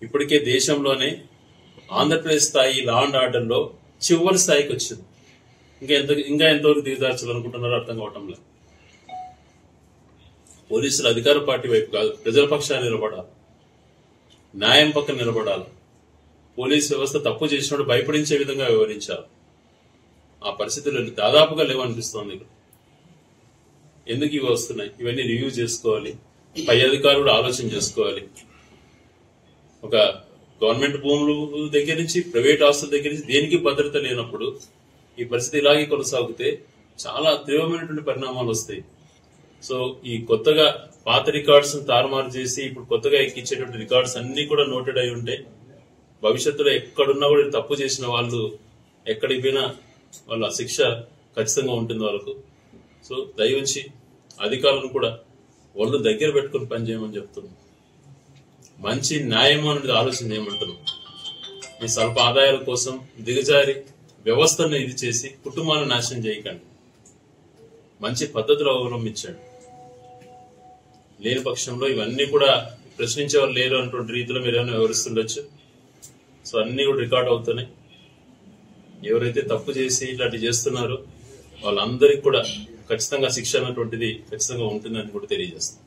ఇప్పటికే దేశంలోనే ఆంధ్రప్రదేశ్ స్థాయి లా అండ్ ఆర్డర్ లో చివరి స్థాయికి వచ్చింది. ఇంకా ఎంతవరకు దిగజార్చాలనుకుంటున్నారో అర్థం కావటం లేదు. పోలీసులు అధికార పార్టీ వైపు కాదు, ప్రజల పక్షాన్ని నిలబడాలి, న్యాయం పక్కన నిలబడాలి. పోలీసు వ్యవస్థ తప్పు చేసినప్పుడు భయపడించే విధంగా వివరించాలి. ఆ పరిస్థితులు దాదాపుగా లేవనిపిస్తోంది. ఎందుకు ఇవి వస్తున్నాయి? ఇవన్నీ రివ్యూ చేసుకోవాలి, పై అధికారులు ఆలోచన చేసుకోవాలి. ఒక గవర్నమెంట్ భూములు దగ్గర నుంచి ప్రైవేట్ ఆస్తుల దగ్గర నుంచి దేనికి భద్రత లేనప్పుడు ఈ పరిస్థితి ఇలాగే కొనసాగితే చాలా తీవ్రమైనటువంటి పరిణామాలు వస్తాయి. సో ఈ కొత్తగా పాత రికార్డ్స్ తారుమారు చేసి ఇప్పుడు కొత్తగా ఎక్కించేటువంటి రికార్డ్స్ అన్ని కూడా నోటెడ్ అయి ఉంటే భవిష్యత్తులో ఎక్కడున్నా కూడా తప్పు చేసిన వాళ్ళు ఎక్కడికి పోయినా వాళ్ళ శిక్ష ఖచ్చితంగా ఉంటుంది వాళ్ళకు. సో దయవుంచి అధికారులను కూడా వాళ్ళు దగ్గర పెట్టుకుని పనిచేయమని చెప్తున్నాం. మంచి న్యాయం అనేది ఆలోచన చేయమంటున్నాం. మీ స్వల్ప ఆదాయాల కోసం దిగజారి వ్యవస్థను ఇది చేసి కుటుంబాలను నాశనం చేయకండి. మంచి పద్ధతులు అవలంబించండి. లేని పక్షంలో ఇవన్నీ కూడా ప్రశ్నించేవారు లేరు అన్నటువంటి రీతిలో మీరు ఏమైనా వివరిస్తుండొచ్చు. సో అన్ని కూడా రికార్డ్ అవుతున్నాయి. ఎవరైతే తప్పు చేసి ఇట్లాంటి చేస్తున్నారో వాళ్ళందరికీ కూడా ఖచ్చితంగా శిక్ష అన్నటువంటిది ఖచ్చితంగా ఉంటుందని కూడా తెలియజేస్తాం.